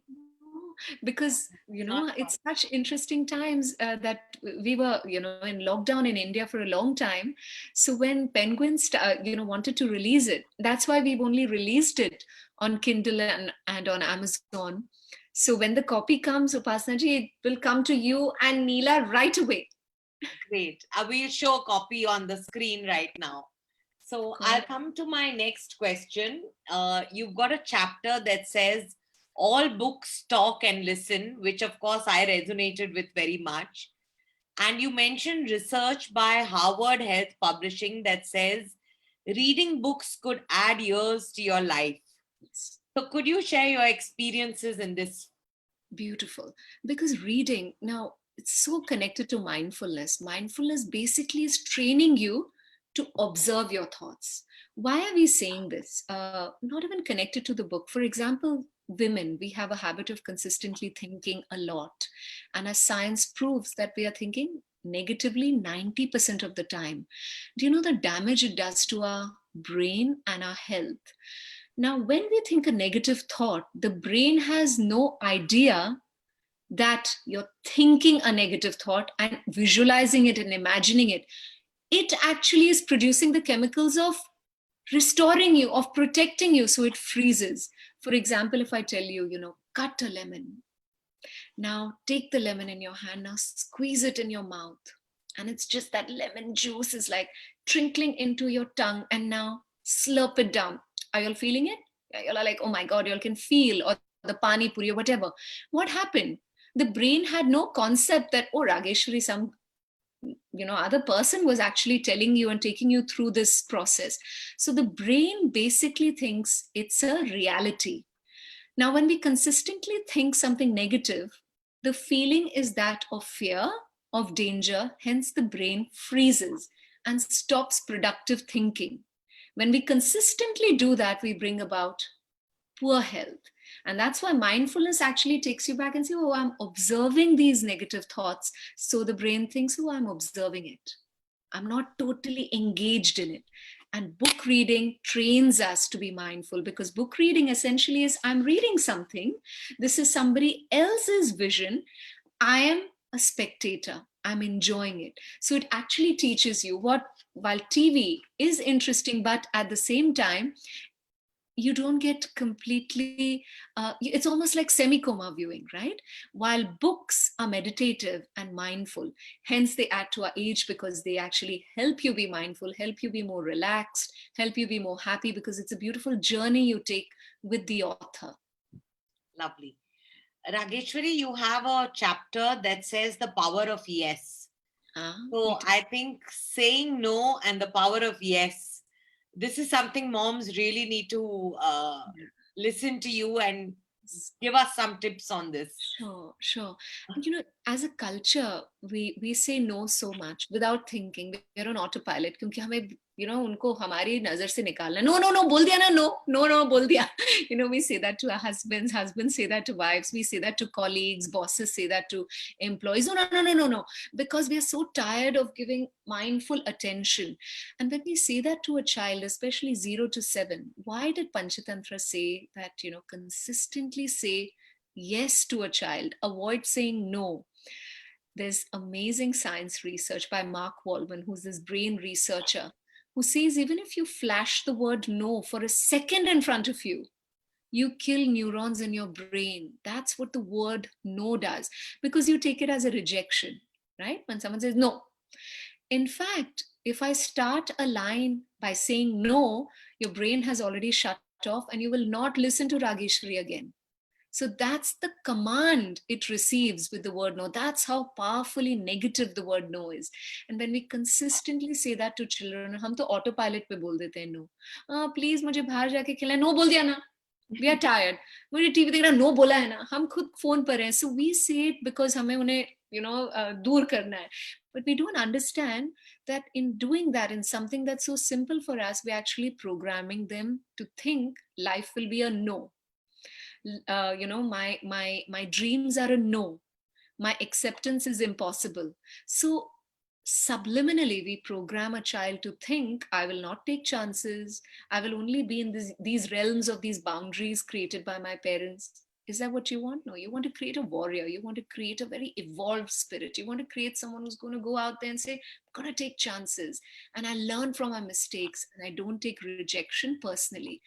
Because Not it's such interesting times that we were in lockdown in India for a long time. So when Penguin wanted to release it, that's why we've only released it on Kindle and on Amazon. So when the copy comes, Upasana ji, it will come to you and Neela right away. Great. We'll show a copy on the screen right now. So I'll come to my next question. You've got a chapter that says, all books talk and listen, which of course I resonated with very much. And you mentioned research by Harvard Health Publishing that says reading books could add years to your life. So could you share your experiences in this? Beautiful. Because reading, now it's so connected to mindfulness. Mindfulness basically is training you to observe your thoughts. Why are we saying this? Not even connected to the book. For example, women, we have a habit of consistently thinking a lot. And as science proves that we are thinking negatively 90% of the time. Do you know the damage it does to our brain and our health? Now, when we think a negative thought, the brain has no idea that you're thinking a negative thought and visualizing it and imagining it. It actually is producing the chemicals of restoring you, of protecting you, so it freezes. For example, if I tell you, cut a lemon. Now take the lemon in your hand, now squeeze it in your mouth. And it's just that lemon juice is like trickling into your tongue, and now slurp it down. Are you all feeling it? You're like, oh my God, you all can feel, or the pani puri or whatever. What happened? The brain had no concept that, oh, Rageshwari, some other person was actually telling you and taking you through this process. So the brain basically thinks it's a reality. Now, when we consistently think something negative, the feeling is that of fear, of danger, hence the brain freezes and stops productive thinking. When we consistently do that, we bring about poor health. And that's why mindfulness actually takes you back and say, oh, I'm observing these negative thoughts. So the brain thinks, oh, I'm observing it. I'm not totally engaged in it. And book reading trains us to be mindful, because book reading essentially is, I'm reading something. This is somebody else's vision. I am a spectator. I'm enjoying it. So it actually teaches you while TV is interesting, but at the same time, you don't get completely, it's almost like semi-coma viewing, right? While books are meditative and mindful, hence they add to our age, because they actually help you be mindful, help you be more relaxed, help you be more happy, because it's a beautiful journey you take with the author. Lovely. Rageshwari, you have a chapter that says the power of yes. So I think saying no and the power of yes, this is something moms really need to listen to you and give us some tips on this. Sure. As a culture, we say no so much without thinking. We're on autopilot, क्योंकि हमें उनको हमारी नजर से निकालना. No, बोल दिया ना, no, बोल दिया. We say that to our husbands say that to wives, we say that to colleagues, bosses say that to employees. No, because we are so tired of giving mindful attention. And when we say that to a child, especially 0 to 7, why did Panchatantra say that, consistently say yes to a child, avoid saying no? There's amazing science research by Mark Waldman, who's this brain researcher, who says even if you flash the word no for a second in front of you, you kill neurons in your brain. That's what the word no does, because you take it as a rejection, right? When someone says no. In fact, if I start a line by saying no, your brain has already shut off and you will not listen to Rageshwari again. So that's the command it receives with the word no. That's how powerfully negative the word no is. And when we consistently say that to children, हम तो autopilot पे बोल देते हैं no. Please मुझे बाहर जाके खिलाएं. No बोल दिया ना. We are tired. मुझे टीवी देख रहा, no बोला है ना. हम खुद फोन पर हैं. So we say it because हमें उन्हें दूर करना है. But we don't understand that in doing that, in something that's so simple for us, we're actually programming them to think life will be a no. My dreams are a no. My acceptance is impossible. So subliminally, we program a child to think, I will not take chances. I will only be in these realms of these boundaries created by my parents. Is that what you want? No, you want to create a warrior. You want to create a very evolved spirit. You want to create someone who's going to go out there and say, I'm going to take chances. And I learn from my mistakes and I don't take rejection personally.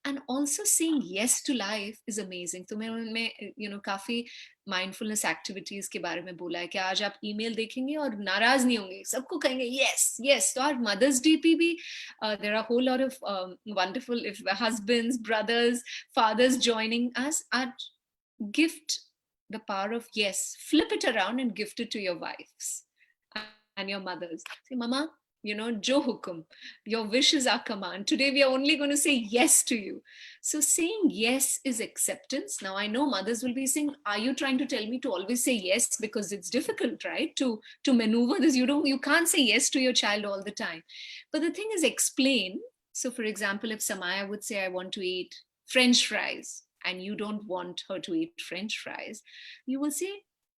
And also saying yes to life is amazing. तो मैं उनमें काफी mindfulness activities के बारे में बोला है कि आज आप ईमेल देखेंगे और नाराज नहीं होंगे, सबको कहेंगे यस यस. तो आज मदर्स डे पे भी there are whole lot of wonderful if husbands, brothers, fathers joining us. Gift the power of yes. Flip it around and gift it to your wives and your mothers. Say, Mama, jo hukum, your wish is our command. Today we are only going to say yes to you. So saying yes is acceptance. Now I know mothers will be saying, are you trying to tell me to always say yes? Because it's difficult, right? To maneuver this. You can't say yes to your child all the time. But the thing is, explain. So for example, if Samaya would say, I want to eat French fries, and you don't want her to eat French fries, you will say,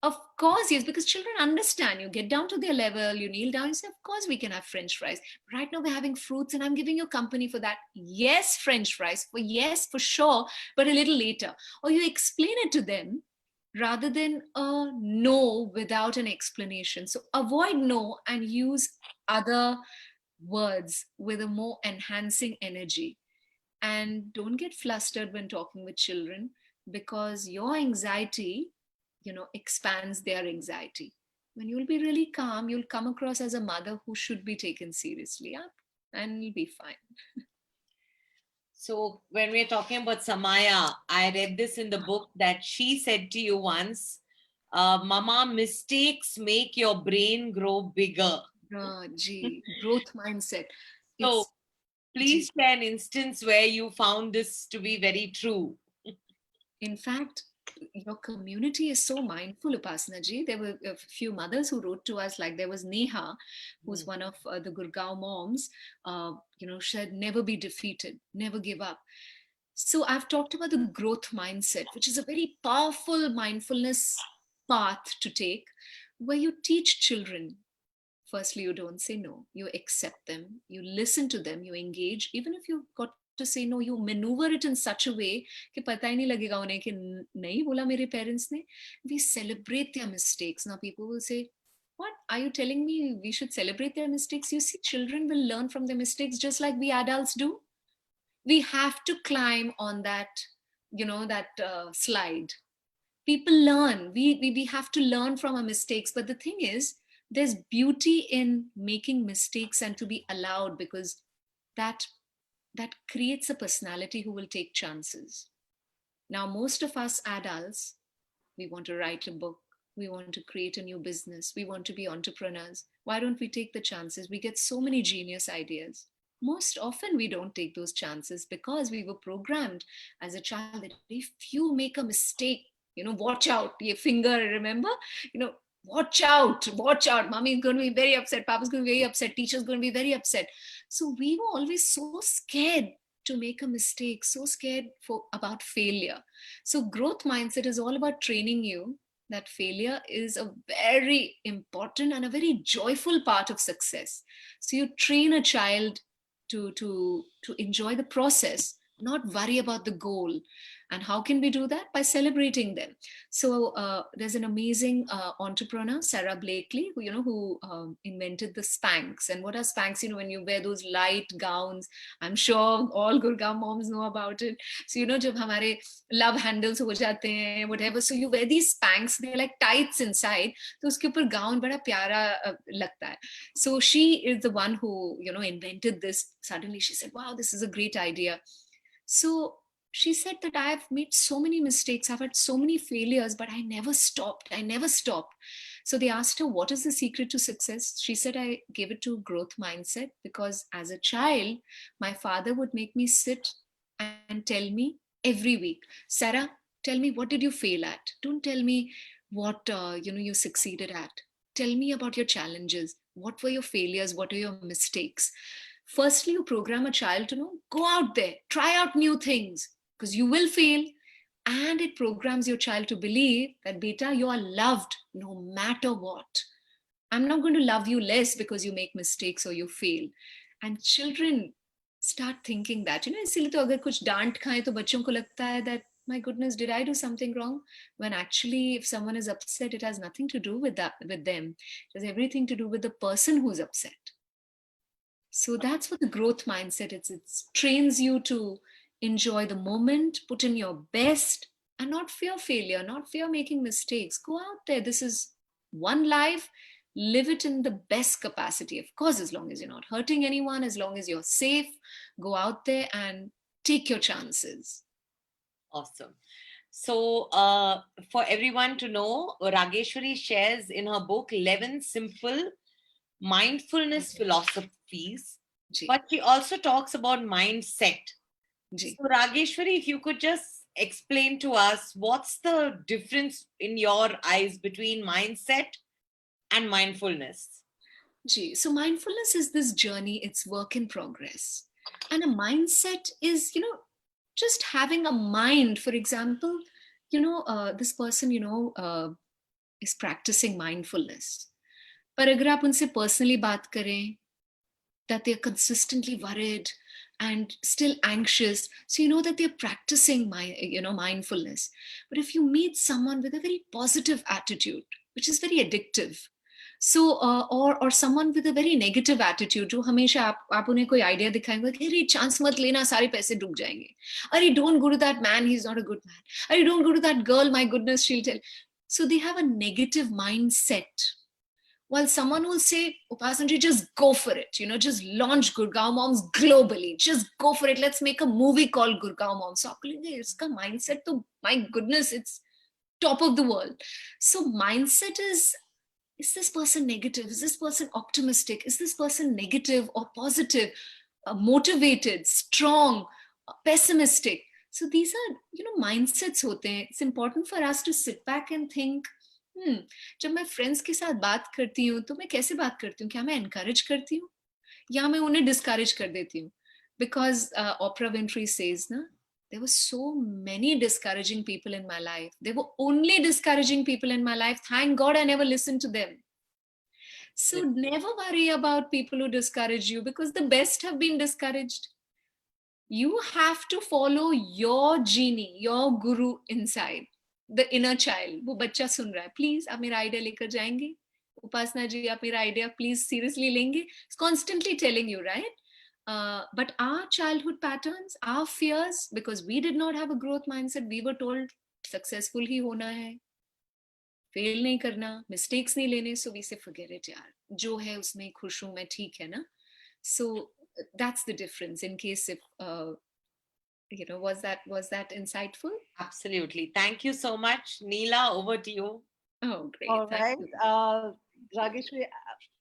of course, yes, because children understand. You get down to their level, you kneel down, you say, of course we can have French fries. Right now we're having fruits and I'm giving you company for that. Yes, French fries, yes, for sure, but a little later. Or you explain it to them rather than a no without an explanation. So avoid no and use other words with a more enhancing energy. And don't get flustered when talking with children, because your anxiety expands their anxiety. When you'll be really calm, you'll come across as a mother who should be taken seriously, and you'll be fine. So when we're talking about Samaya, I read this in the book that she said to you once, Mama, mistakes make your brain grow bigger. Growth mindset. So please share an instance where you found this to be very true. In fact, your community is so mindful, Upasana ji. There were a few mothers who wrote to us, like there was Neha, who's one of the Gurgaon moms. She said, never be defeated, never give up. So I've talked about the growth mindset, which is a very powerful mindfulness path to take, where you teach children. Firstly, you don't say no, you accept them, you listen to them, you engage. Even if you've got to say no, you maneuver it in such a way कि पता ही नहीं लगेगा उन्हें कि नहीं बोला मेरे parents ने. We celebrate their mistakes. Now people will say, what are you telling me? We should celebrate their mistakes? You see, children will learn from their mistakes just like we adults do. We have to climb on that, slide. People learn. We have to learn from our mistakes. But the thing is, there's beauty in making mistakes and to be allowed, because that creates a personality who will take chances. Now, most of us adults, we want to write a book, we want to create a new business, we want to be entrepreneurs. Why don't we take the chances? We get so many genius ideas. Most often we don't take those chances because we were programmed as a child that if you make a mistake, watch out, your finger, remember, watch out, mommy is going to be very upset, papa's going to be very upset, teacher's going to be very upset. So we were always so scared to make a mistake, so scared about failure. So growth mindset is all about training you that failure is a very important and a very joyful part of success. So you train a child to enjoy the process, not worry about the goal. And how can we do that? By celebrating them. So there's an amazing entrepreneur, Sarah Blakely, who invented the Spanx. And what are Spanx? When you wear those light gowns, I'm sure all Gurgaon moms know about it. So, jab hamare love handles ho jate hain, whatever. So you wear these Spanx, they're like tights inside. So uske upar gown bada pyara lagta hai. So she is the one who, invented this. Suddenly she said, wow, this is a great idea. So she said that I have made so many mistakes, I've had so many failures, but I never stopped. So they asked her, what is the secret to success? She said, I gave it to growth mindset, because as a child, my father would make me sit and tell me every week, Sarah, tell me, what did you fail at? Don't tell me what you succeeded at. Tell me about your challenges. What were your failures? What are your mistakes? Firstly, you program a child to know, go out there, try out new things, because you will fail. And it programs your child to believe that, beta, you are loved no matter what. I'm not going to love you less because you make mistakes or you fail. And children start thinking that, इसीलिए तो अगर कुछ डांट खाएं तो बच्चों को लगता है that, my goodness, did I do something wrong? When actually, if someone is upset, it has nothing to do with that, with them. It has everything to do with the person who's upset. So that's what the growth mindset is. It trains you to enjoy the moment, put in your best, and not fear failure, not fear making mistakes. Go out there. This is one life. Live it in the best capacity. Of course, as long as you're not hurting anyone, as long as you're safe, go out there and take your chances. Awesome. So, for everyone to know, Rageshwari shares in her book 11 simple mindfulness philosophies, Ji, but she also talks about mindset. ji. So, Rageshwari, if you could just explain to us what's the difference in your eyes between mindset and mindfulness? Ji. So mindfulness is this journey, it's work in progress. And a mindset is, just having a mind. For example, this person, is practicing mindfulness. But अगर आप उनसे personally बात करें, that they're consistently worried and still anxious, so you know that they're practicing mindfulness. But if you meet someone with a very positive attitude, which is very addictive, so or someone with a very negative attitude, जो हमेशा आप उन्हें कोई idea दिखाएंगे कि अरे chance मत लेना, सारे पैसे डूब जाएंगे, अरे don't go to that man, he's not a good man, अरे don't go to that girl, my goodness, she'll tell. So they have a negative mindset. While someone will say, Upasanji, just go for it. Just launch Gurgaon Moms globally. Just go for it. Let's make a movie called Gurgaon Moms. So, iska mindset, to, my goodness, it's top of the world. So, mindset is this person negative? Is this person optimistic? Is this person negative or positive? Motivated, strong, pessimistic? So, these are, mindsets. Hote hain. It's important for us to sit back and think, जब मैं friends के साथ बात करती हूँ तो मैं कैसे बात करती हूँ? क्या मैं एनकरेज करती हूँ या मैं उन्हें डिस्करेज कर देती हूँ? Because Oprah Winfrey says, na, there were so many discouraging people in my life. They were only discouraging people in my life. Thank God I never listened to them. So never worry about people who discourage you, because the best have been discouraged. You have to follow your genie, your guru inside. The inner child, वो बच्चा सुन रहा है, please आप मेरा idea लेकर जाएंगे? उपासना जी, आप मेरा आइडिया प्लीज सीरियसली लेंगे? It's constantly telling you, right? But our childhood patterns, our fears, because we did not have a growth mindset, we were told successful ही होना है, फेल नहीं करना, mistakes नहीं लेने, so we say forget it यार, जो है उसमें खुश हूँ मैं, ठीक है ना? So that's the difference. In case if was that insightful? Absolutely. Thank you so much. Neela, over to you. Oh, great. All Thank right. you. Rageshwari,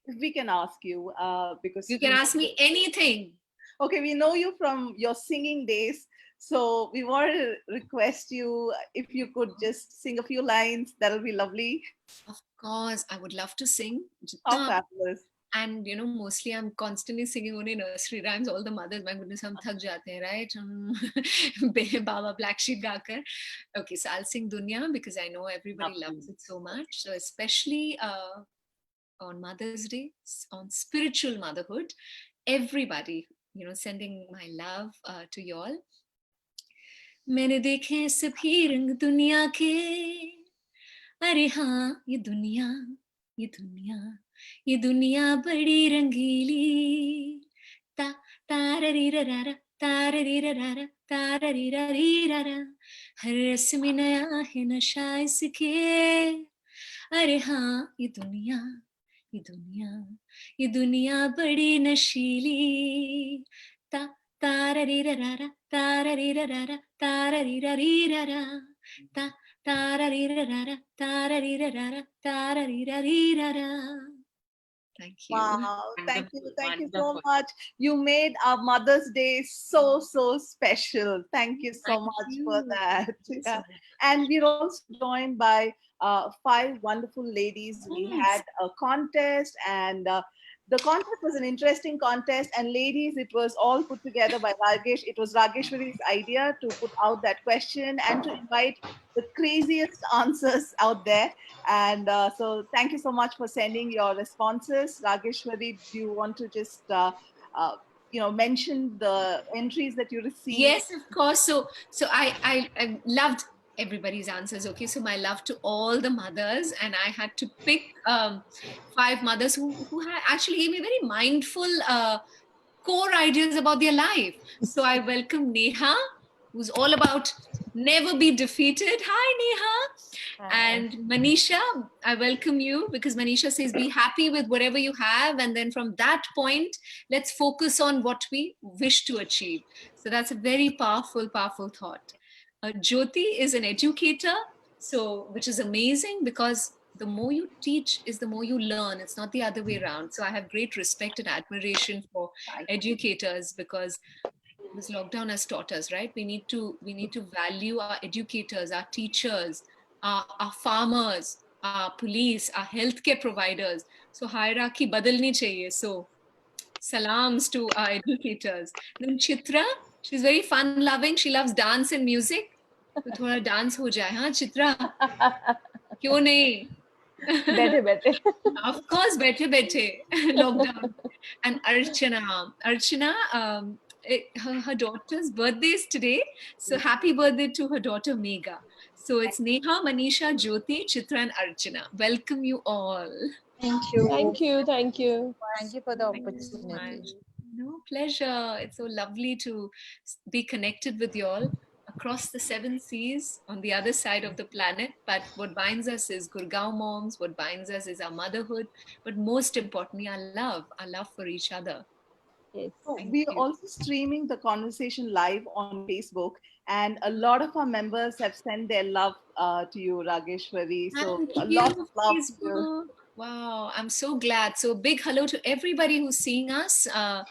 if we can ask you, because You can ask me anything. Okay, we know you from your singing days. So we want to request you if you could just sing a few lines. That'll be lovely. Of course, I would love to sing. How fabulous. And mostly I'm constantly singing only nursery rhymes. All the mothers, my goodness, hum thak jate hain, right? Baba Black Sheep gaakar. Okay, so I'll sing Dunya because I know everybody loves it so much. So especially on Mother's Day, on spiritual motherhood, everybody, sending my love to you all. मैंने देखे सभी रंग दुनिया के, अरे हाँ ये दुनिया बड़ी रंगीली, ता ताररीरारा ताररीरारा ताररीरारीरारा, हर रस में नया है नशा इसके, अरे हाँ ये दुनिया बड़ी नशीली, ता ताररीरारा ताररीरारा ताररीरारीरारा, ता ताररीरारा ताररीरारा ताररीरारीरारा. Thank you. Wow, thank you so Wonderful. much. You made our Mother's Day so special. Thank you so much for that. Yeah. And we're also joined by 5 wonderful ladies. We Yes. had a contest, and The contest was an interesting contest, and ladies, it was all put together by Ragesh. It was Rageshwari's idea to put out that question and to invite the craziest answers out there. And so, thank you so much for sending your responses, Rageshwari. Do you want to just mention the entries that you received? Yes, of course. So I loved everybody's answers. Okay, so my love to all the mothers, and I had to pick 5 mothers who had actually gave me very mindful core ideas about their life. So I welcome Neha, who's all about never be defeated. Hi, Neha. And Manisha, I welcome you because Manisha says be happy with whatever you have. And then from that point, let's focus on what we wish to achieve. So that's a very powerful, powerful thought. Jyoti is an educator, so which is amazing because the more you teach is the more you learn. It's not the other way around. So I have great respect and admiration for educators because this lockdown has taught us, right? We need to value our educators, our teachers, our farmers, our police, our healthcare providers. So hierarchy badalni chahiye. So salams to our educators. Then Chitra, she's very fun loving. She loves dance and music. तो थोड़ा dance हो जाए हाँ चित्रा क्यों नहीं बैठे बैठे of course बैठे बैठे lockdown. And Archana her daughter's birthday is today, so happy birthday to her daughter Megha. So it's Neha, Manisha, Jyoti, Chitra and Archana. Welcome you all. Thank you. Thank you. Thank you. Thank you for the Thank you so opportunity. much. No, pleasure. It's so lovely to be connected with you all across the 7 seas on the other side of the planet. But what binds us is Gurgaon moms, what binds us is our motherhood, but most importantly, our love for each other. Yes. So Thank we are you. also streaming the conversation live on Facebook, and a lot of our members have sent their love to you, Rageshwari. So Thank a you, lot of love to you. Facebook. Wow, I'm so glad. So big hello to everybody who's seeing us, on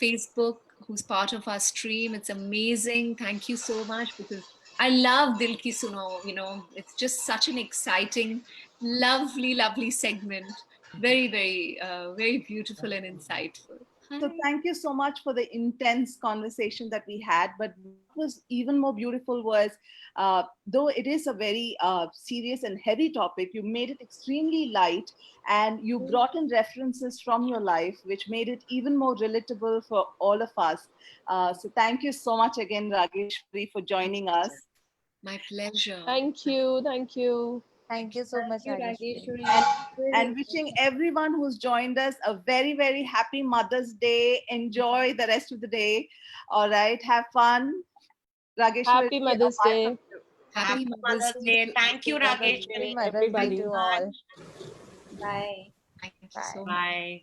Facebook, who's part of our stream. It's amazing. Thank you so much because I love Dil Ki Suno. It's just such an exciting, lovely, lovely segment. Very, very, very beautiful and insightful. So Hi. thank you so much for the intense conversation that we had. But what was even more beautiful was, though it is a very serious and heavy topic, you made it extremely light, and you brought in references from your life, which made it even more relatable for all of us. So thank you so much again, Rageshwari, for joining us. My pleasure. Thank you. Thank you. Thank you so much, Thank Rageshwari. you, Rageshwari. And wishing everyone who's joined us a very, very happy Mother's Day. Enjoy the rest of the day. All right. Have fun. Rageshwari. Happy Mother's Day. Happy Mother's Day. Thank you, Happy Rageshwari. Mother's Day Everybody. to all. Bye. Thank you so Bye. much. Bye.